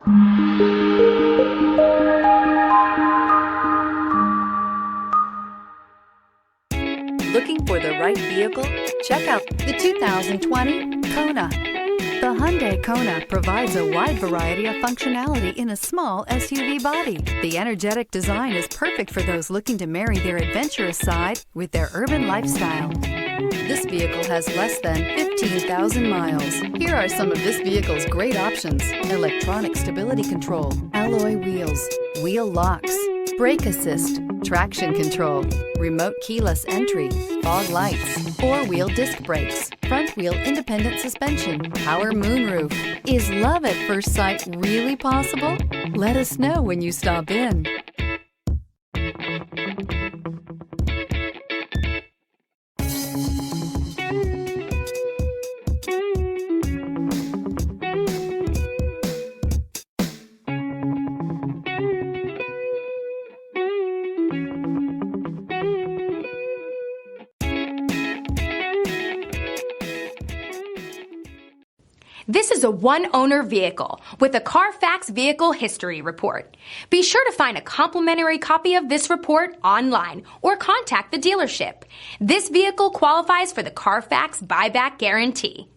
Looking for the right vehicle? Check out the 2020 Kona. The Hyundai Kona provides a wide variety of functionality in a small SUV body. The energetic design is perfect for those looking to marry their adventurous side with their urban lifestyle. This vehicle has less than 15,000 miles. Here are some of this vehicle's great options: electronic stability control, alloy wheels, wheel locks, brake assist, traction control, remote keyless entry, fog lights, four-wheel disc brakes, front-wheel independent suspension, power moonroof. Is love at first sight really possible? Let us know when you stop in. This is a one-owner vehicle with a Carfax Vehicle History Report. Be sure to find a complimentary copy of this report online or contact the dealership. This vehicle qualifies for the Carfax Buyback Guarantee.